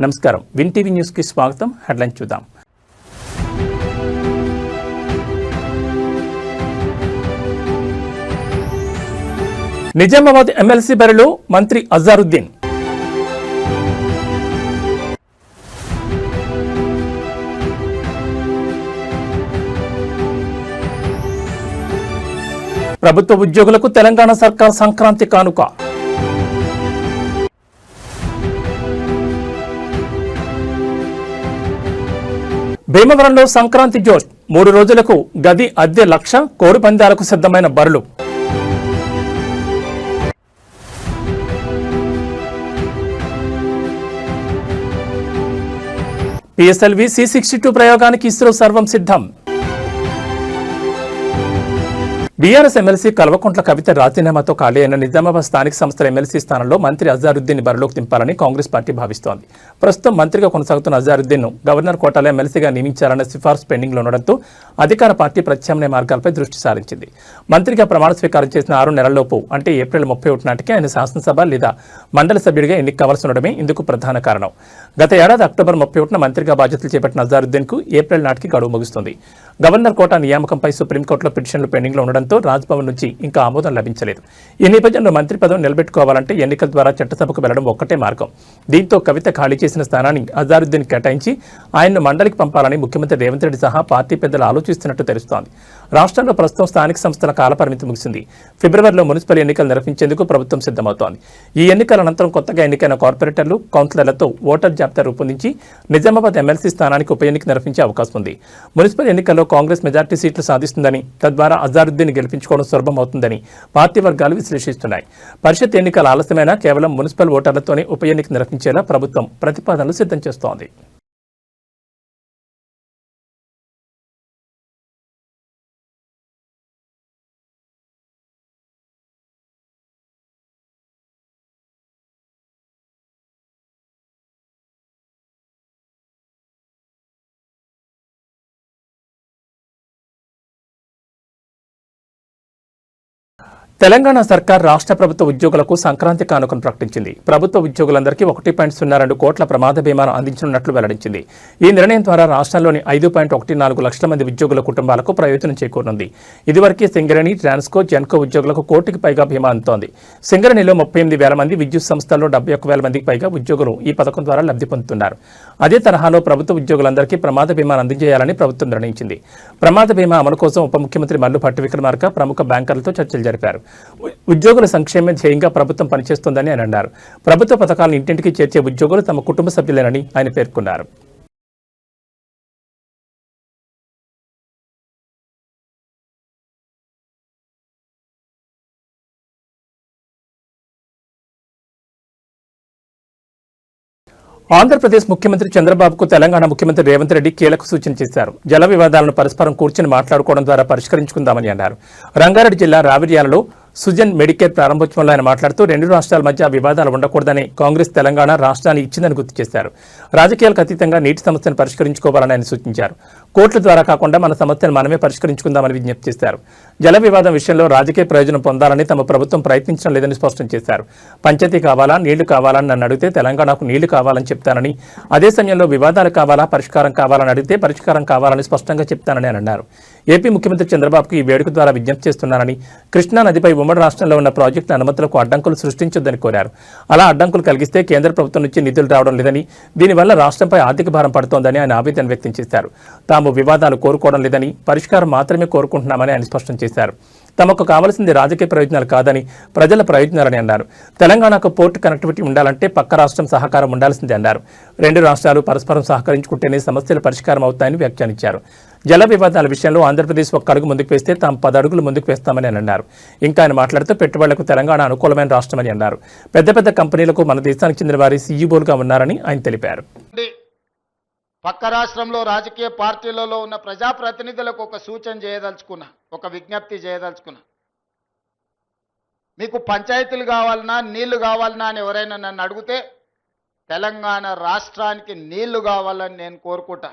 నమస్కారం, win TV న్యూస్కి స్వాగతం. హెడ్లైన్ చూద్దాం. నిజామాబాద్ ఎమ్మెల్సీ బరిలో మంత్రి అజారుద్దీన్. ప్రభుత్వ ఉద్యోగులకు తెలంగాణ సర్కార్ సంక్రాంతి కానుక. భీమవరంలో సంక్రాంతి జోష్. 3 రోజులకు గది అద్దె 1,00,000. కోడి పందాలకు సిద్ధమైన బరులు. PSLV C-62 ప్రయోగానికి ఇస్రో సర్వం సిద్ధం. బీఆర్ఎస్ ఎమ్మెల్సీ కల్వకుంట్ల కవిత రాజీనామాతో ఖాళీ అయిన నిజామాబాద్ స్థానిక సంస్థల ఎమ్మెల్సీ స్థానంలో మంత్రి అజారుద్దీన్ బరిలోకి దింపాలని కాంగ్రెస్ పార్టీ భావిస్తోంది. ప్రస్తుతం మంత్రిగా కొనసాగుతున్న అజారుద్దీన్ గవర్నర్ కోటాలో ఎమ్మెల్సీగా నియమించాలన్న సిఫార్సు పెండింగ్లో ఉండడంతో అధికార పార్టీ ప్రత్యామ్నాయ మార్గాలపై దృష్టి సారించింది. మంత్రిగా ప్రమాణ స్వీకారం చేసిన 6 నెలల్లోపు అంటే ఏప్రిల్ 31 నాటికి ఆయన శాసనసభ లేదా మండలి సభ్యుడిగా ఎన్నిక కావాల్సి ఉండడమే ఇందుకు ప్రధాన కారణం. గత ఏడాది అక్టోబర్ 31న మంత్రిగా బాధ్యతలు చేపట్టిన అజారుద్దీన్కు ఏప్రిల్ నాటికి గడువు ముగుస్తుంది. గవర్నర్ కోటా నియామకంపై సుప్రీంకోర్టులో పిటిషన్లు పెండింగ్లో ఉండడంతో రాజ్భవన్ నుంచి ఇంకా ఆమోదం లభించలేదు. ఈ నేపథ్యంలో మంత్రి పదవి నిలబెట్టుకోవాలంటే ఎన్నికల ద్వారా చట్టసభకు వెళ్లడం ఒక్కటే మార్గం. దీంతో కవిత ఖాళీ చేసిన స్థానాన్ని అజారుద్దీన్ కేటాయించి ఆయన్ను మండలికి పంపాలని ముఖ్యమంత్రి రేవంత్ రెడ్డి సహా పార్టీ పెద్దలు ఆలోచిస్తున్నట్టు తెలుస్తోంది. రాష్ట్రంలో ప్రస్తుతం స్థానిక సంస్థల కాలపరిమితి ముగిసింది. ఫిబ్రవరిలో మున్సిపల్ ఎన్నికలు నిర్వహించేందుకు ప్రభుత్వం సిద్ధమవుతోంది. ఈ ఎన్నికల అనంతరం కొత్తగా ఎన్నికైన కార్పొరేటర్లు, కౌన్సిలర్లతో ఓటర్ జాబితా రూపొందించి నిజామాబాద్ ఎమ్మెల్సీ స్థానానికి ఉప ఎన్నిక నిర్వహించే అవకాశం ఉంది. మున్సిపల్ ఎన్నికల్లో కాంగ్రెస్ మెజార్టీ సీట్లు సాధిస్తుందని, తద్వారా అజారుద్దీన్ గెలిపించుకోవడం సులభం అవుతుందని పార్టీ వర్గాలు విశ్లేషిస్తున్నాయి. పరిషత్ ఎన్నికల ఆలస్యమైనా కేవలం మున్సిపల్ ఓటర్లతోనే ఉప ఎన్నిక నిర్వహించేలా ప్రభుత్వం ప్రతిపాదనలు సిద్ధం చేస్తోంది. తెలంగాణ సర్కార్ రాష్ట్ర ప్రభుత్వ ఉద్యోగులకు సంక్రాంతి కానుకను ప్రకటించింది. ప్రభుత్వ ఉద్యోగులందరికీ 1.02 కోట్ల ప్రమాద బీమాను అందించనున్నట్లు వెల్లడించింది. ఈ నిర్ణయం ద్వారా రాష్ట్రంలోని 5.14 లక్షల మంది ఉద్యోగుల కుటుంబాలకు ప్రయోజనం చేకూరనుంది. ఇదివరకే సింగరేణి, ట్రాన్స్కో, జెన్కో ఉద్యోగులకు 1 కోటికి పైగా బీమా అందుతోంది. సింగరేణిలో 38,000 మంది, విద్యుత్ సంస్థల్లో 71,000 మందికి పైగా ఉద్యోగులు ఈ పథకం ద్వారా లబ్ధి పొందుతున్నారు. అదే తరహాలో ప్రభుత్వ ఉద్యోగులందరికీ ప్రమాద బీమాను అందజేయాలని ప్రభుత్వం నిర్ణయించింది. ప్రమాద బీమా అమలు కోసం ఉప ముఖ్యమంత్రి మల్లు భట్టి విక్రమార్క ప్రముఖ బ్యాంకర్లతో చర్చలు జరిపారు. ఉద్యోగుల సంక్షేమం ధ్యేయంగా ప్రభుత్వం పనిచేస్తోందని ఆయన అన్నారు. ప్రభుత్వ పథకాలను ఇంటింటికి చేర్చే ఉద్యోగులు తమ కుటుంబ సభ్యులేనని ఆయన పేర్కొన్నారు. ఆంధ్రప్రదేశ్ ముఖ్యమంత్రి చంద్రబాబుకు తెలంగాణ ముఖ్యమంత్రి రేవంత్ రెడ్డి కీలక సూచన చేశారు. జల వివాదాలను పరస్పరం కూర్చుని మాట్లాడుకోవడం ద్వారా పరిష్కరించుకుందామని అన్నారు. రంగారెడ్డి జిల్లా రావిర్యాలలో సుజన్ మెడికేర్ ప్రారంభోత్సవంలో ఆయన మాట్లాడుతూ 2 రాష్ట్రాల మధ్య వివాదాలు ఉండకూడదని కాంగ్రెస్ తెలంగాణ రాష్ట్రాన్ని ఇచ్చిందని గుర్తు చేశారు. రాజకీయాలకు అతీతంగా నీటి సమస్యను పరిష్కరించుకోవాలని ఆయన సూచించారు. కోర్టుల ద్వారా కాకుండా మన సమస్యను మనమే పరిష్కరించుకుందామని విజ్ఞప్తి చేశారు. జల వివాదం విషయంలో రాజకీయ ప్రయోజనం పొందాలని తమ ప్రభుత్వం ప్రయత్నించడం లేదని స్పష్టం చేశారు. పంచాయతీ కావాలా, నీళ్లు కావాలని నన్ను అడిగితే తెలంగాణకు నీళ్లు కావాలని చెప్తానని, అదే సమయంలో వివాదాలు కావాలా, పరిష్కారం కావాలని అడిగితే పరిష్కారం కావాలని స్పష్టంగా చెప్తానని ఆయన అన్నారు. ఏపీ ముఖ్యమంత్రి చంద్రబాబుకు ఈ వేడుక ద్వారా విజ్ఞప్తి చేస్తున్నానని, కృష్ణా నదిపై ఉమ్మడి రాష్ట్రంలో ఉన్న ప్రాజెక్టు అనుమతులకు అడ్డంకులు సృష్టించొద్దని కోరారు. అలా అడ్డంకులు కలిగిస్తే కేంద్ర ప్రభుత్వం నుంచి నిధులు రావడం లేదని, దీనివల్ల రాష్ట్రంపై ఆర్థిక భారం పడుతోందని ఆయన ఆవేదన వ్యక్తం చేశారు. తాము వివాదాలు కోరుకోవడం లేదని, పరిష్కారం మాత్రమే కోరుకుంటున్నామని ఆయన స్పష్టం చేశారు. తమకు కావాల్సింది రాజకీయ ప్రయోజనాలు కాదని, ప్రజల ప్రయోజనాలని అన్నారు. తెలంగాణకు పోర్టు కనెక్టివిటీ ఉండాలంటే పక్క రాష్ట్రం సహకారం ఉండాల్సిందే అన్నారు. 2 రాష్ట్రాలు పరస్పరం సహకరించుకుంటేనే సమస్యలు పరిష్కారం అవుతాయని వ్యాఖ్యానించారు. జల వివాదాల విషయంలో ఆంధ్రప్రదేశ్ 1 అడుగు ముందుకు వేస్తే తాము 10 అడుగులు ముందుకు వేస్తామని అని అన్నారు. ఇంకా ఆయన మాట్లాడుతూ పెట్టుబడులకు తెలంగాణ అనుకూలమైన రాష్ట్రమని అన్నారు. పెద్ద పెద్ద కంపెనీలకు మన దేశానికి చెందిన వారి సీఈఓలుగా ఉన్నారని ఆయన తెలిపారు. పక్క రాష్ట్రంలో రాజకీయ పార్టీలలో ఉన్న ప్రజాప్రతినిధులకు ఒక సూచన చేయదలుచుకున్నా, ఒక విజ్ఞప్తి చేయదలుచుకున్నా. మీకు పంచాయతీలు కావాలన్నా, నీళ్లు కావాలన్నా అని ఎవరైనా నన్ను అడిగితే తెలంగాణ రాష్ట్రానికి నీళ్లు కావాలని నేను కోరుకుంటా.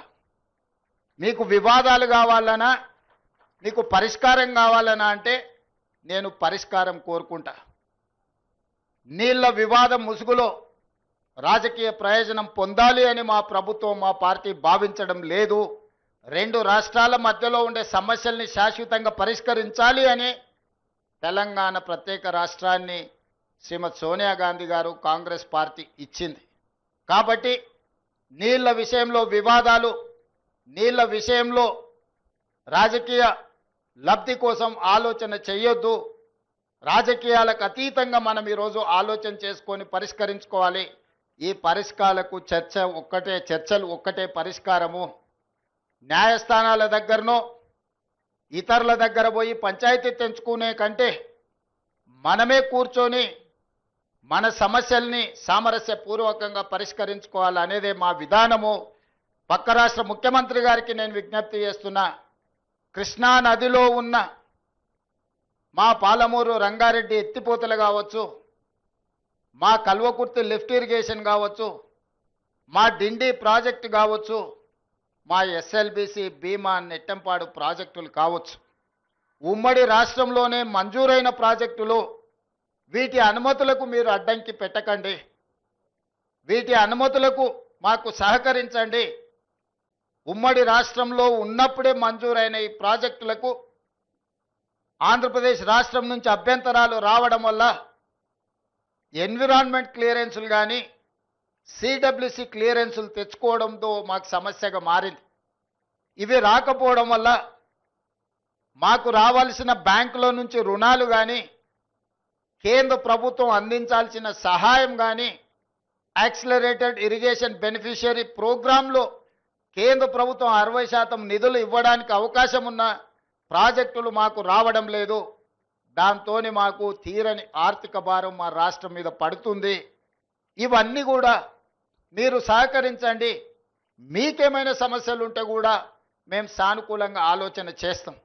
మీకు వివాదాలు కావాలన్నా, మీకు పరిష్కారం కావాలన్నా అంటే నేను పరిష్కారం కోరుకుంటా. నీళ్ల వివాదం ముసుగులో రాజకీయ ప్రయోజనం పొందాలి అని మా ప్రభుత్వం మా పార్టీ భావించడం లేదు. రెండు రాష్ట్రాల మధ్యలో ఉండే సమస్యల్ని శాశ్వతంగా పరిష్కరించాలి అని తెలంగాణ ప్రత్యేక రాష్ట్రాన్ని శ్రీమతి సోనియా గాంధీ గారు కాంగ్రెస్ పార్టీ ఇచ్చింది. కాబట్టి నీళ్ల విషయంలో వివాదాలు, నీళ్ల విషయంలో రాజకీయ లబ్ధి కోసం ఆలోచన చేయొద్దు. రాజకీయాలకు అతీతంగా మనం ఈరోజు ఆలోచన చేసుకొని పరిష్కరించుకోవాలి. ఈ పరిష్కారాలకు చర్చలు ఒక్కటే పరిష్కారము. న్యాయస్థానాల దగ్గరనో ఇతరుల దగ్గర పోయి పంచాయతీ తెంచుకునే కంటే మనమే కూర్చొని మన సమస్యల్ని సామరస్యపూర్వకంగా పరిష్కరించుకోవాలనేదే మా విధానము. పక్క రాష్ట్ర ముఖ్యమంత్రి గారికి నేను విజ్ఞప్తి చేస్తున్నా, కృష్ణా నదిలో ఉన్న మా పాలమూరు రంగారెడ్డి ఎత్తిపోతలు కావచ్చు, మా కల్వకుర్తి లిఫ్ట్ ఇరిగేషన్ కావచ్చు, మా డిండి ప్రాజెక్టు కావచ్చు, మా ఎస్ఎల్బిసి భీమా నెట్టంపాడు ప్రాజెక్టులు కావచ్చు, ఉమ్మడి రాష్ట్రంలోనే మంజూరైన ప్రాజెక్టులు. వీటి అనుమతులకు మీరు అడ్డంకి పెట్టకండి. వీటి అనుమతులకు మాకు సహకరించండి. ఉమ్మడి రాష్ట్రంలో ఉన్నప్పుడే మంజూరైన ఈ ప్రాజెక్టులకు ఆంధ్రప్రదేశ్ రాష్ట్రం నుంచి అభ్యంతరాలు రావడం వల్ల ఎన్విరాన్మెంట్ క్లియరెన్సులు కానీ సిడబ్ల్యూసి క్లియరెన్సులు తెచ్చుకోవడంతో మాకు సమస్యగా మారింది. ఇవి రాకపోవడం వల్ల మాకు రావాల్సిన బ్యాంకులో నుంచి రుణాలు కానీ, కేంద్ర ప్రభుత్వం అందించాల్సిన సహాయం కానీ, యాక్సిలరేటెడ్ ఇరిగేషన్ బెనిఫిషియరీ ప్రోగ్రాంలో కేంద్ర ప్రభుత్వం 60% నిధులు ఇవ్వడానికి అవకాశం ఉన్న ప్రాజెక్టులు మాకు రావడం లేదు. దాంతో మాకు తీరని ఆర్థిక భారం మా రాష్ట్రం మీద పడుతుంది. ఇవన్నీ కూడా మీరు సహకరించండి. మీకేమైనా సమస్యలు ఉంటే కూడా మేము సానుకూలంగా ఆలోచన చేస్తాం.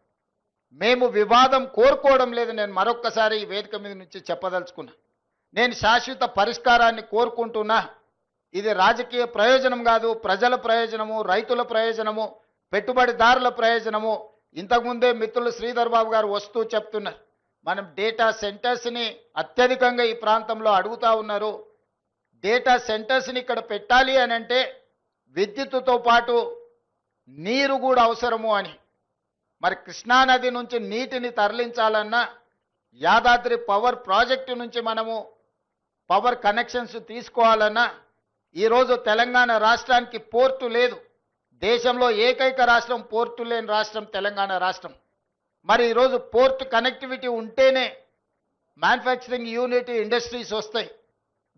మేము వివాదం కోరుకోవడం లేదు. నేను మరొక్కసారి ఈ వేదిక మీద నుంచి చెప్పదలుచుకున్నా, నేను శాశ్వత పరిష్కారాన్ని కోరుకుంటున్నా. ఇది రాజకీయ ప్రయోజనం కాదు, ప్రజల ప్రయోజనము, రైతుల ప్రయోజనము, పెట్టుబడిదారుల ప్రయోజనము. ఇంతకుముందే మిత్రులు శ్రీధర్ బాబు గారు వస్తూ చెప్తున్నారు, మనం డేటా సెంటర్స్ని అత్యధికంగా ఈ ప్రాంతంలో అడుగుతూ ఉన్నారు. డేటా సెంటర్స్ని ఇక్కడ పెట్టాలి అని అంటే విద్యుత్తుతో పాటు నీరు కూడా అవసరము అని. మరి కృష్ణానది నుంచి నీటిని తరలించాలన్నా యాదాద్రి పవర్ ప్రాజెక్టు నుంచి మనము పవర్ కనెక్షన్స్ తీసుకోవాలన్నా ఈరోజు తెలంగాణ రాష్ట్రానికి పోర్టు లేదు. దేశంలో ఏకైక రాష్ట్రం పోర్టు లేని రాష్ట్రం తెలంగాణ రాష్ట్రం. మరి ఈరోజు పోర్ట్ కనెక్టివిటీ ఉంటేనే మ్యానుఫ్యాక్చరింగ్ యూనిట్ ఇండస్ట్రీస్ వస్తాయి.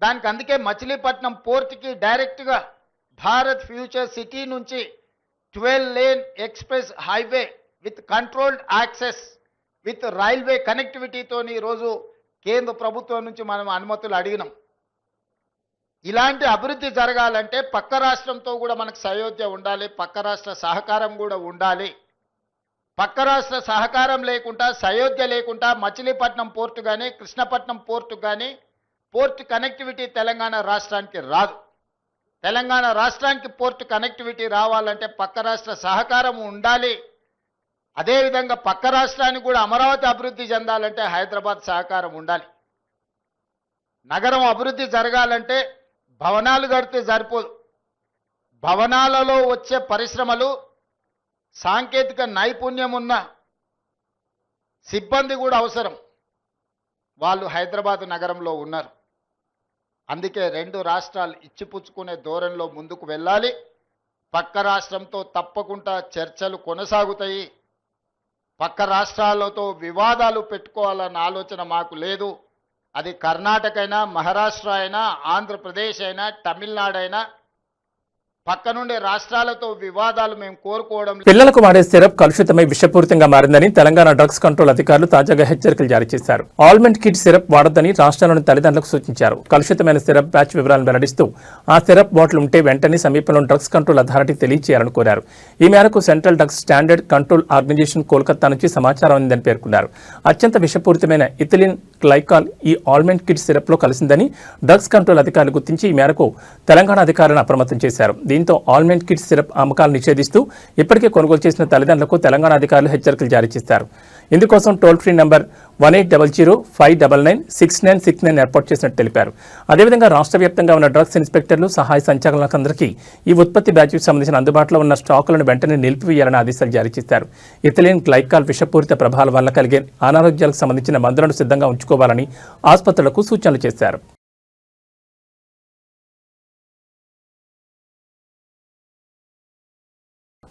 దానికి అందుకే మచిలీపట్నం పోర్ట్కి డైరెక్ట్గా భారత్ ఫ్యూచర్ సిటీ నుంచి 12 lane express highway with controlled access with railway కనెక్టివిటీతో ఈరోజు కేంద్ర ప్రభుత్వం నుంచి మనం అనుమతులు అడిగినాం. ఇలాంటి అభివృద్ధి జరగాలంటే పక్క రాష్ట్రంతో కూడా మనకు సయోధ్య ఉండాలి, పక్క రాష్ట్ర సహకారం కూడా ఉండాలి. పక్క రాష్ట్ర సహకారం లేకుండా, సయోధ్య లేకుండా మచిలీపట్నం పోర్టు కానీ కృష్ణపట్నం పోర్టు కానీ పోర్ట్ కనెక్టివిటీ తెలంగాణ రాష్ట్రానికి రాదు. తెలంగాణ రాష్ట్రానికి పోర్ట్ కనెక్టివిటీ రావాలంటే పక్క రాష్ట్ర సహకారం ఉండాలి. అదేవిధంగా పక్క రాష్ట్రానికి కూడా అమరావతి అభివృద్ధి చెందాలంటే హైదరాబాద్ సహకారం ఉండాలి. నగరం అభివృద్ధి జరగాలంటే భవనాలు కడితే సరిపోదు. భవనాలలో వచ్చే పరిశ్రమలు, సాంకేతిక నైపుణ్యం ఉన్న సిబ్బంది కూడా అవసరం. వాళ్ళు హైదరాబాద్ నగరంలో ఉన్నారు. అందుకే రెండు రాష్ట్రాలు ఇచ్చిపుచ్చుకునే ధోరణిలో ముందుకు వెళ్ళాలి. పక్క రాష్ట్రంతో తప్పకుండా చర్చలు కొనసాగుతాయి. పక్క రాష్ట్రాలతో వివాదాలు పెట్టుకోవాలన్న ఆలోచన మాకు లేదు. అది కర్ణాటక అయినా, మహారాష్ట్ర అయినా, ఆంధ్రప్రదేశ్ అయినా, తమిళనాడు అయినా, పక్క నుండి రాష్ట్రాలతో వివాదాలు మేము కోరుకోవడం. పిల్లలకు వాడే సిరప్ కలుషితమై విషపూరితంగా మారిందని తెలంగాణ డ్రగ్స్ కంట్రోల్ అధికారులు తాజాగా హెచ్చరికలు జారీ చేశారు. ఆల్మండ్ కిడ్ సిరప్ వాడొద్దని రాష్ట్రంలోని తల్లిదండ్రులకు సూచించారు. కలుషితమైన సిరప్ బ్యాచ్ వివరాలను వెల్లడిస్తూ ఆ సిరప్ బాటిల్ ఉంటే వెంటనే సమీపంలోని డ్రగ్స్ కంట్రోల్ అథారిటీ తెలియజేయాలని కోరారు. ఈ మేరకు central drugs standard control organisation Kolkata నుంచి సమాచారం అందిందని పేర్కొన్నారు. అత్యంత విషపూరితమైన ఇథిలిన్ గ్లైకాల్ ఈ ఆల్మండ్ కిడ్ సిరప్ లో కలిసిందని డ్రగ్స్ కంట్రోల్ అధికారులు గుర్తించి ఈ మేరకు తెలంగాణ అధికారులను అప్రమత్తం చేశారు. దీంతో ఆల్మండ్ కిడ్ సిరప్ అమ్మకాలు నిషేధిస్తూ ఇప్పటికే కొనుగోలు చేసిన తల్లిదండ్రులకు తెలంగాణ అధికారులు హెచ్చరికలు జారీ చేశారు. ఇందుకోసం టోల్ ఫ్రీ నంబర్ 1800-599-6969 ఏర్పాటు చేసినట్టు తెలిపారు. అదేవిధంగా రాష్ట్ర వ్యాప్తంగా ఉన్న డ్రగ్స్ ఇన్స్పెక్టర్లు, సహాయ సంచాలకులందరికీ ఈ ఉత్పత్తి బ్యాచ్కి సంబంధించిన అందుబాటులో ఉన్న స్టాకులను వెంటనే నిలిపివేయాలని ఆదేశాలు జారీ చేశారు. ఇథిలిన్ గ్లైకాల్ విషపూరిత ప్రభావాల వల్ల కలిగే అనారోగ్యాలకు సంబంధించిన మందులను సిద్ధంగా ఉంచుకోవాలని ఆసుపత్రులకు సూచనలు చేశారు.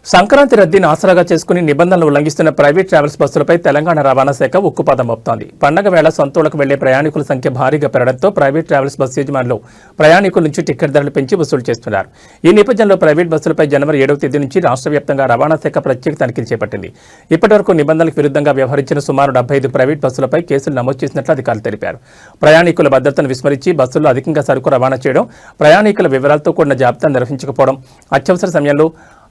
సంక్రాంతి రద్దీని ఆసరాగా చేసుకుని నిబంధనలు ఉల్లంఘిస్తున్న ప్రైవేట్ ట్రావెల్స్ బస్సులపై తెలంగాణ రవాణా శాఖ ఉక్కుపాదం మోపుతోంది. పండగ వేళ సొంతూళ్లకు వెళ్లే ప్రయాణికుల సంఖ్య భారీగా పెరగడంతో ప్రైవేట్ ట్రావెల్స్ బస్సు యజమానులు ప్రయాణికుల నుంచి టికెట్ ధరలు పెంచి వసూలు చేస్తున్నారు. ఈ నేపథ్యంలో ప్రైవేట్ బస్సులపై జనవరి 7వ తేదీ నుంచి రాష్ట్ర వ్యాప్తంగా రవాణా శాఖ ప్రత్యేక తనిఖీలు చేపట్టింది. ఇప్పటివరకు నిబంధనలకు విరుద్ధంగా వ్యవహరించిన సుమారు 75 ప్రైవేట్ బస్సులపై కేసులు నమోదు చేసినట్లు అధికారులు తెలిపారు. ప్రయాణికుల భద్రతను విస్మరించి బస్సుల్లో అధికంగా సరుకు రవాణా చేయడం, ప్రయాణికుల వివరాలతో కూడిన జాబితాను నిర్వహించకపోవడం, అత్యవసర సమయంలో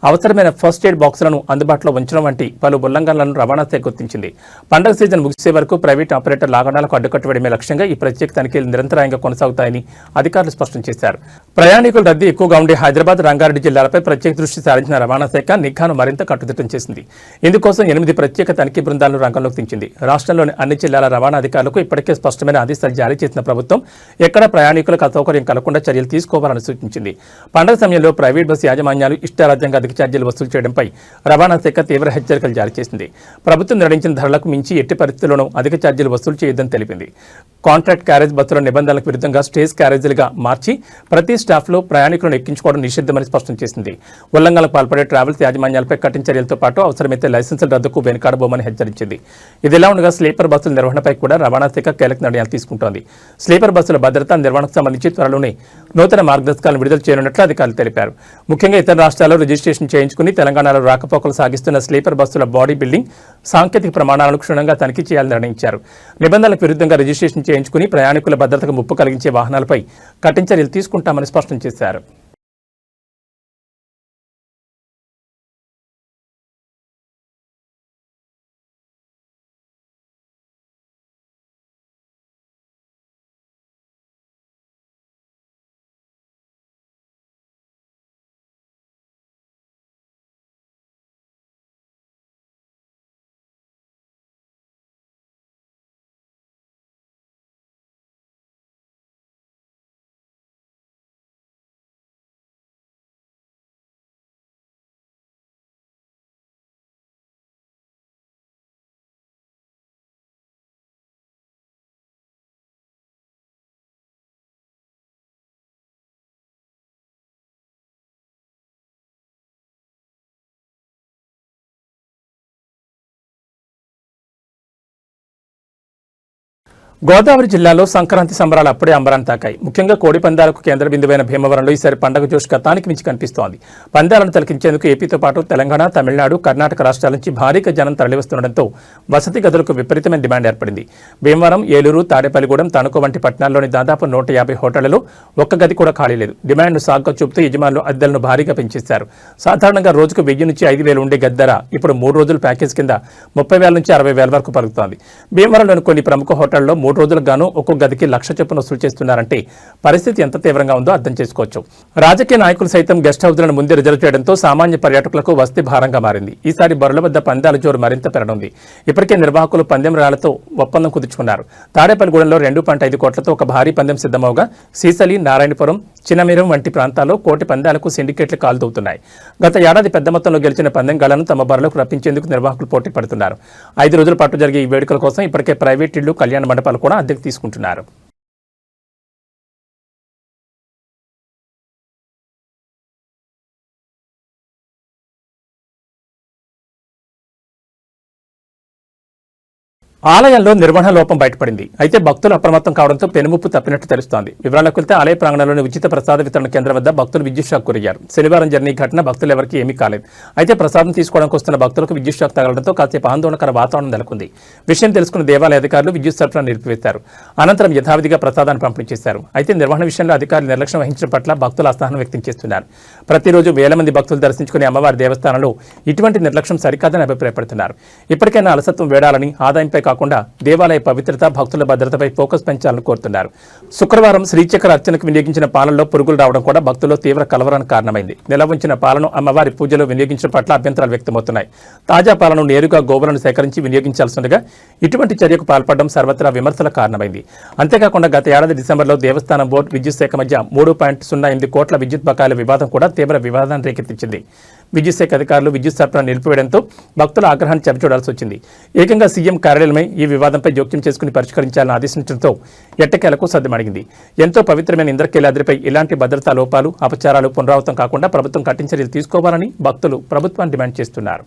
అవసరమైన ఫస్ట్ ఎయిడ్ బాక్సులను అందుబాటులో ఉంచడం వంటి పలు ఉల్లంఘనలను రవాణా శాఖ గుర్తించింది. పండుగ సీజన్ ముగిసే వరకు ప్రైవేట్ ఆపరేటర్ల ఆగడాలకు అడ్డుకట్ట వేయడమే లక్ష్యంగా ఈ ప్రత్యేక తనిఖీలు నిరంతరాయంగా కొనసాగుతాయని అధికారులు స్పష్టం చేశారు. ప్రయాణికుల రద్దీ ఎక్కువగా ఉండే హైదరాబాద్, రంగారెడ్డి జిల్లాలపై ప్రత్యేక దృష్టి సారించిన రవాణా శాఖ నిఘాను మరింత కట్టుదిట్టం చేసింది. ఇందుకోసం 8 ప్రత్యేక తనిఖీ బృందాలను రంగంలోకి దించింది. రాష్ట్రంలోని అన్ని జిల్లాల రవాణా అధికారులకు ఇప్పటికే స్పష్టమైన ఆదేశాలు జారీ చేసిన ప్రభుత్వం ఎక్కడ ప్రయాణికులకు అసౌకర్యం కలగకుండా చర్యలు తీసుకోవాలని సూచించింది. పండుగ సమయంలో ప్రైవేట్ బస్సు యాజమాన్యాలు ఇష్టారాజ్యంగా ఛార్జీలు వసూలు చేయడంపై రవాణా శాఖ తీవ్ర హెచ్చరికలు జారీ చేసింది. ప్రభుత్వం నిర్ణయించిన ధరలకు మించి ఎట్టి పరిస్థితుల్లోనూ అధిక ఛార్జీలు వసూలు చేయొద్దని తెలిపింది. కాంట్రాక్ట్ క్యారేజ్ బస్సుల నిబంధనలకు విరుద్ధంగా స్టేజ్ క్యారేజీలుగా మార్చి ప్రతి స్టాఫ్లో ప్రయాణికులను ఎక్కించుకోవడం నిషిద్ధమని స్పష్టం చేసింది. ఉల్లంఘనలకు పాల్పడే ట్రావెల్స్ యాజమాన్యాలపై కఠిన చర్యలతో పాటు అవసరమైతే లైసెన్సుల రద్దుకు వెనుకాడబోమని హెచ్చరించింది. ఇదిలా ఉండగా స్లీపర్ బస్సుల నిర్వహణపై కూడా రవాణా శాఖ కీలక నిర్ణయాలు తీసుకుంటోంది. స్లీపర్ బస్సుల భద్రత నిర్వహణకు సంబంధించి త్వరలోనే నూతన మార్గదర్శకాలను విడుదల చేయనున్నట్లు అధికారులు తెలిపారు. ముఖ్యంగా ఇతర రాష్ట్రాల్లో రిజిస్ట్రేషన్ చేయించుకుని తెలంగాణలో రాకపోకలు సాగిస్తున్న స్లీపర్ బస్సుల బాడీ బిల్డింగ్, సాంకేతిక ప్రమాణాలను క్షుణ్ణంగా తనిఖీ చేయాలని నిర్ణయించారు. నిబంధనలకు విరుద్ధంగా రిజిస్ట్రేషన్ చేయించుకుని ప్రయాణికుల భద్రతకు ముప్పు కలిగించే వాహనాలపై కఠిన చర్యలు తీసుకుంటామని స్పష్టం చేశారు. గోదావరి జిల్లాలో సంక్రాంతి సంబరాలు అప్పుడే అంబరాన్ని తాకాయి. ముఖ్యంగా కోడి పందాలకు కేంద్ర బిందువైన భీమవరంలో ఈసారి పండుగ జోష్ గతానికి మించి కనిపిస్తోంది. పందాలను తిలకించేందుకు ఏపీతో పాటు తెలంగాణ, తమిళనాడు, కర్ణాటక రాష్ట్రాల నుంచి భారీగా జనం తరలివస్తుండటంతో వసతి గదులకు విపరీతమైన డిమాండ్ ఏర్పడింది. భీమవరం, ఏలూరు, తాడేపల్లిగూడెం, తణుకు వంటి పట్టణాల్లోని దాదాపు 150 హోటళ్లలో ఒక్క గది కూడా ఖాళీ లేదు. డిమాండ్ను సాగ్గా చూపుతూ యజమానులు అద్దెలను భారీగా పెంచేశారు. సాధారణంగా రోజుకు 1000 నుంచి 5000 ఉండే గది ధర ఇప్పుడు 3 రోజుల ప్యాకేజ్ కింద 30,000 నుంచి 60,000 వరకు పలుకుతోంది. భీమవరంలోని కొన్ని ప్రముఖ హోటళ్లలో 3 రోజులకు గాను ఒక్కో గదికి 1,00,000 చొప్పున వసూలు చేస్తున్నారంటే పరిస్థితి ఎంత తీవ్రంగా ఉందో అర్థం చేసుకోవచ్చు. రాజకీయ నాయకులు సైతం గెస్ట్ హౌస్లను ముందే రిజర్వ్ చేయడంతో సామాన్య పర్యాటకులకు వసతి భారంగా మారింది. ఈసారి బరుల వద్ద పందాల జోరు మరింత పెరగనుంది. ఇప్పటికే నిర్వాహకులు పందెం రాళ్లతో ఒప్పందం కుదుర్చుకున్నారు. తాడేపల్లిగూడెంలో 2.5 కోట్లతో ఒక భారీ పందెం సిద్ధమవగా సీసలి, నారాయణపురం, చిన్నమీరం వంటి ప్రాంతాల్లో కోటి పందాలకు సిండికేట్లు కాలుతవుతున్నాయి. గత ఏడాది పెద్ద మొత్తంలో గెలిచిన పందెంగాళ్లను తమ బరిలోకి రప్పించేందుకు నిర్వాహకులు పోటీ పడుతున్నారు. 5 రోజుల పాటు జరిగే ఈ వేడుకల కోసం ఇప్పటికే ప్రైవేట్ ఇళ్లు, కళ్యాణ మండపాలు కూడా అద్దెకు తీసుకుంటున్నారు. ఆలయంలో నిర్వహణ లోపం బయటపడింది. అయితే భక్తులు అప్రమత్తం కావడంతో పెనుముప్పు తప్పినట్టు తెలుస్తోంది. వివరాలకు వెళ్తే ఆలయ ప్రాంగణంలోని ఉచిత ప్రసాద వితరణ కేంద్రం వద్ద భక్తులు విద్యుత్ షాక్ గురయ్యారు. శనివారం జరిగిన ఈ ఘటన భక్తులు ఎవరికీ ఏమీ కాలేదు. అయితే ప్రసాదం తీసుకోవడానికి వస్తున్న భక్తులకు విద్యుత్ షాక్ తగలడంతో కాసేపు ఆందోళనకర వాతావరణం నెలకొంది. విషయం తెలుసుకున్న దేవాలయ అధికారులు విద్యుత్ సరఫరా నిలిపివేశారు. అనంతరం యథావిధిగా ప్రసాదాన్ని పంపిణీ చేశారు. అయితే నిర్వహణ విషయంలో అధికారులు నిర్లక్ష్యం వహించడం పట్ల భక్తులు అసహనం వ్యక్తం చేస్తున్నారు. ప్రతిరోజు వేల మంది భక్తులు దర్శించుకునే అమ్మవారి దేవస్థానంలో ఇటువంటి నిర్లక్ష్యం సరికాదని అభిప్రాయపడుతున్నారు. ఇప్పటికైనా అలసత్వం వేడాలని, ఆదాయంపై కాకుండా దేవాలయ పవిత్రత, భక్తుల భద్రతపై ఫోకస్ పెంచాలని కోరుతున్నారు. శుక్రవారం శ్రీచక్ర అర్చనకు వినియోగించిన పాలనలో పురుగులు రావడం కూడా భక్తుల్లో తీవ్ర కలవరానికి కారణమైంది. నిల్వ ఉంచిన పాలను అమ్మవారి పూజలో వినియోగించడం పట్ల అభ్యంతరాలు వ్యక్తమవుతున్నాయి. తాజా పాలను నేరుగా గోవులను సేకరించి వినియోగించాల్సిందిగా ఇటువంటి చర్యకు పాల్పడడం సర్వత్రా విమర్శల కారణమైంది. అంతేకాకుండా గత ఏడాది డిసెంబర్లో దేవస్థానం బోర్డు, విద్యుత్ శాఖ మధ్య 3.08 కోట్ల విద్యుత్ బకాయిల వివాదం కూడా తీవ్ర వివాదాన్ని రేకెత్తించింది. విద్యుత్ శాఖ అధికారులు విద్యుత్ సరఫరా నిలిపివేయడంతో భక్తుల ఆగ్రహాన్ని చవిచూడాల్సి వచ్చింది. ఏకంగా సీఎం కార్యాలయమే ఈ వివాదంపై జోక్యం చేసుకుని పరిష్కరించాలని ఆదేశించడంతో ఎట్టకేలకు సద్దుమణిగింది. ఎంతో పవిత్రమైన ఇంద్రకీలాద్రిపై ఇలాంటి భద్రతా లోపాలు, అపచారాలు పునరావృతం కాకుండా ప్రభుత్వం కఠిన చర్యలు తీసుకోవాలని భక్తులు ప్రభుత్వాన్ని డిమాండ్ చేస్తున్నారు.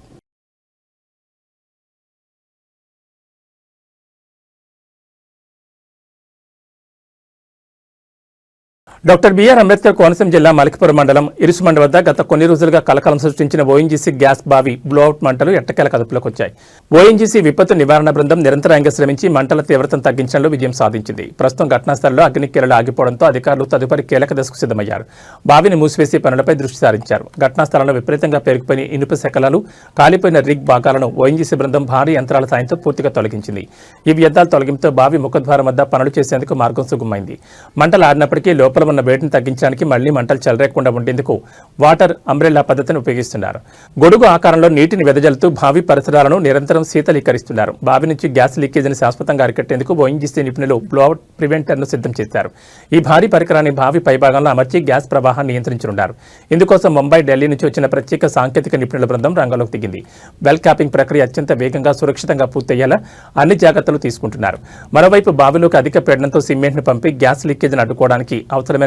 డాక్టర్ బిఆర్ అంబేద్కర్ కోనసీమ జిల్లా మలకిపురం మండలం ఇరుసుమండ వద్ద గత కొన్ని రోజులుగా కలకలం సృష్టించిన ఓఎన్జీసీ గ్యాస్ బావి బ్లోఅవుట్ మంటలు ఎట్టకేలకు అదుపులోకి వచ్చాయి. ఓఎన్జీసీ విపత్తు నివారణ బృందం నిరంతరంగా శ్రమించి మంటల తీవ్రతను తగ్గించడంలో విజయం సాధించింది. ప్రస్తుతం ఘటనా స్థలంలో అగ్నికీలలు ఆగిపోవడంతో అధికారులు తదుపరి కీలక దశకు సిద్ధమయ్యారు. బావిని మూసివేసే పనులపై దృష్టి సారించారు. ఘటనా స్థలంలో విపరీతంగా పేరుకుపోయిన ఇనుప శకలాలు, కాలిపోయిన రిగ్ భాగాలను ఓఎన్జీసీ బృందం భారీ యంత్రాల సాయంతో పూర్తిగా తొలగించింది. ఈ వ్యర్థాల తొలగింపుతో బావి ముఖద్వారం వద్ద పనులు చేసేందుకు మార్గం సుగమైంది. మంటలు ఆడినప్పటికీ లోపల ఉన్న వేడిని తగ్గించడానికి మళ్లీ మంటలు చెలరేకుండా ఉండేందుకు వాటర్ అంబ్రెల్లా పద్ధతిని ఉపయోగిస్తున్నారు. గొడుగు ఆకారంలో నీటిని వెదజల్లుతూ బావి పరిసరాలను నిరంతరం శీతలీకరిస్తున్నారు. బావి నుంచి గ్యాస్ లీకేజీని శాశ్వతంగా అరికట్టేందుకు ఓఎన్జీసీ నిపుణులు బ్లోఅవుట్ ప్రివెంటర్ను సిద్ధం చేశారు. ఈ భారీ పరికరాన్ని బావి పైభాగంలో అమర్చి గ్యాస్ ప్రవాహాన్ని నియంత్రించనున్నారు. ఇందుకోసం ముంబై, ఢిల్లీ నుంచి వచ్చిన ప్రత్యేక సాంకేతిక నిపుణుల బృందం రంగంలోకి దిగింది. వెల్ క్యాపింగ్ ప్రక్రియ అత్యంత వేగంగా, సురక్షితంగా పూర్తయ్యేలా అన్ని జాగ్రత్తలు తీసుకుంటున్నారు. మరోవైపు బావిలోకి అధిక పీడనంతో సిమెంట్ను పంపి గ్యాస్ లీకేజీని అడ్డుకోవడానికి అవసరమైన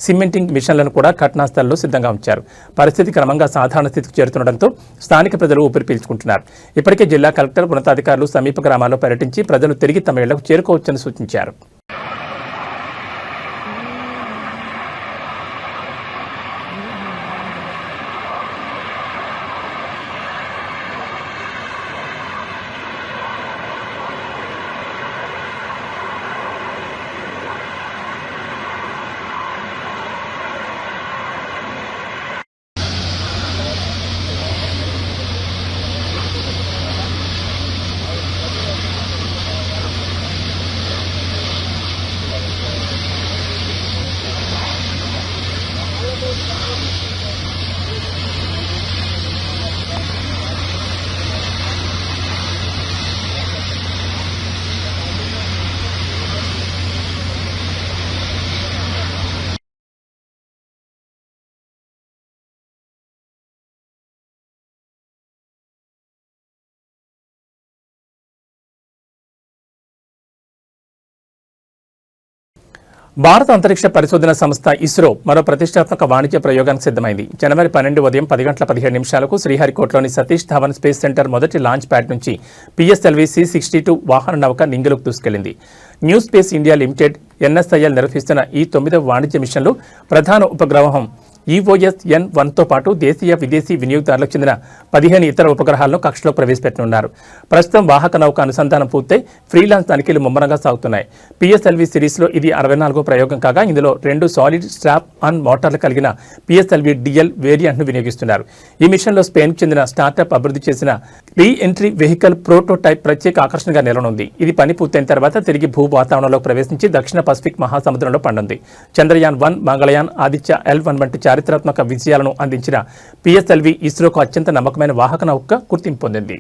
సిమెంటింగ్ మిషన్లను కూడా ఘటనాస్థలంలో సిద్ధంగా ఉంచారు. పరిస్థితి క్రమంగా సాధారణ స్థితికి చేరుతుండటంతో స్థానిక ప్రజలు ఊపిరి పీల్చుకుంటున్నారు. ఇప్పటికే జిల్లా కలెక్టర్, ఉన్నతాధికారులు సమీప గ్రామాల్లో పర్యటించి ప్రజలు తిరిగి తమ ఇళ్లకు చేరుకోవచ్చని సూచించారు. భారత అంతరిక్ష పరిశోధన సంస్థ ఇస్రో మరో ప్రతిష్టాత్మక వాణిజ్య ప్రయోగానికి సిద్ధమైంది. జనవరి 12 ఉదయం 10:17 శ్రీహరికోటలోని సతీష్ ధావన్ స్పేస్ సెంటర్ మొదటి లాంచ్ ప్యాడ్ నుంచి పిఎస్ఎల్వి C-62 వాహన నౌక నింగిలోకి దూసుకెళ్లింది. New space India limited NSIL నిర్వహిస్తున్న ఈ 9వ వాణిజ్య మిషన్లో ప్రధాన ఉపగ్రహం EOS-N1తో పాటు దేశీయ, విదేశీ వినియోగదారులకు చెందిన 15 ఇతర ఉపగ్రహాలను కక్షలో ప్రవేశపెట్టనున్నారు. ప్రస్తుతం వాహక నౌక అనుసంధానం పూర్తయి ఫ్రీలాన్స్ తనిఖీలు ముమ్మరంగా సాగుతున్నాయి. PSLV సిరీస్లో ఇది 64వ ప్రయోగం కాగా ఇందులో 2 సాలిడ్ స్ట్రాప్ ఆన్ మోటార్లు కలిగిన PSLV DL వేరియంట్ను వినియోగిస్తున్నారు. ఈ మిషన్లో స్పెయిన్కు చెందిన స్టార్టప్ అభివృద్ధి చేసిన రీ ఎంట్రీ వెహికల్ ప్రోటోటైప్ ప్రత్యేక ఆకర్షణగా నిలవనుంది. ఇది పని పూర్తయిన తర్వాత తిరిగి భూ వాతావరణంలో ప్రవేశించి దక్షిణ పసిఫిక్ మహాసముద్రంలో పడనుంది. చంద్రయాన్-1, మంగళయాన్, ఆదిత్య L1 వంటి చారిత్రాత్మక విజయాలను అందించిన PSLV ఇస్రోకు అత్యంత నమ్మకమైన వాహక నౌకగా గుర్తింపు పొందింది.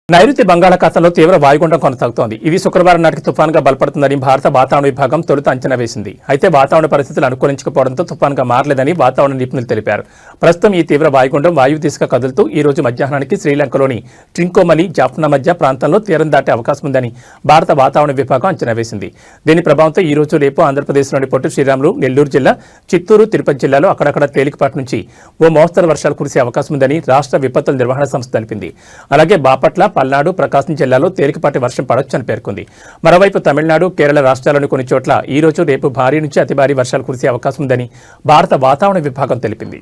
నైరుతి బంగాళాఖాతంలో తీవ్ర వాయుగుండం కొనసాగుతోంది. ఇది శుక్రవారం నాటికి తుఫాన్గా బలపడుతుందని భారత వాతావరణ విభాగం తొలుత అంచనా వేసింది. అయితే వాతావరణ పరిస్థితులు అనుకూలించకపోవడంతో తుఫాన్గా మారలేదని వాతావరణ నిపుణులు తెలిపారు. ప్రస్తుతం ఈ తీవ్ర వాయుగుండం వాయు దిశగా కదులుతూ ఈ రోజు మధ్యాహ్నానికి శ్రీలంకలోని ట్రింకోమలి, జాఫ్నా మధ్య ప్రాంతంలో తీరం దాటే అవకాశం ఉందని భారత వాతావరణ విభాగం అంచనా వేసింది. దీని ప్రభావంతో ఈ రోజు రేపు ఆంధ్రప్రదేశ్లోని పొట్టి శ్రీరాములు, నెల్లూరు జిల్లా, చిత్తూరు, తిరుపతి జిల్లాలో అక్కడక్కడ తేలికపాటి నుంచి ఓ మోస్తరు వర్షాలు కురిసే అవకాశం ఉందని రాష్ట్ర విపత్తుల నిర్వహణ సంస్థ తెలిపింది. అలాగే బాపట్ల, పల్నాడు, ప్రకాశం జిల్లాలో తేలికపాటి వర్షం పడొచ్చని పేర్కొంది. మరోవైపు తమిళనాడు, కేరళ రాష్ట్రాల్లోని కొన్ని చోట్ల ఈ రోజు రేపు భారీ నుంచి అతి భారీ వర్షాలు కురిసే అవకాశం ఉందని భారత వాతావరణ విభాగం తెలిపింది.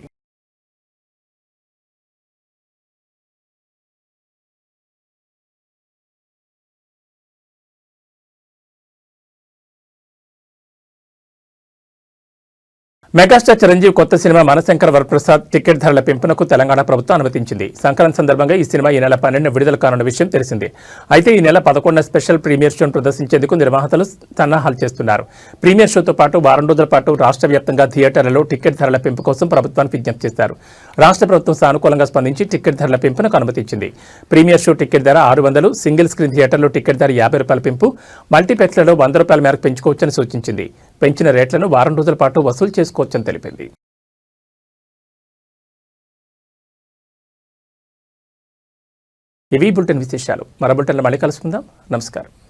మెగాస్టార్ చిరంజీవి కొత్త సినిమా మనశంకర వరప్రసాద్ టికెట్ ధరల పెంపునకు తెలంగాణ ప్రభుత్వం అనుమతించింది. సంక్రాంతి సందర్భంగా ఈ సినిమా ఈ నెల 12న విడుదల కానున్న విషయం తెలిసిందే. అయితే ఈ నెల 11న స్పెషల్ ప్రీమియర్ షోను ప్రదర్శించేందుకు నిర్వాహకులు సన్నాహాలు చేస్తున్నారు. ప్రీమియర్ షోతో పాటు వారం రోజుల పాటు రాష్ట్ర వ్యాప్తంగా థియేటర్లలో టికెట్ ధరల పెంపు కోసం ప్రభుత్వానికి విజ్ఞప్తి చేశారు. రాష్ట్ర ప్రభుత్వం సానుకూలంగా స్పందించి టికెట్ ధరల పెంపునకు అనుమతించింది. ప్రీమియర్ షో టికెట్ ధర 600, సింగిల్ స్క్రీన్ థియేటర్లో టికెట్ ధర ₹50 పెంపు, మల్టీప్లెక్స్లలో ₹100 మేరకు పెంచుకోవచ్చని సూచించింది. పెంచిన రేట్లను వారం రోజుల పాటు వసూలు చేసుకోవచ్చని తెలిపింది. ఇవి బులెటిన్ విశేషాలు. మరో బులెటిన్లో మళ్ళీ కలుసుకుందాం. నమస్కారం.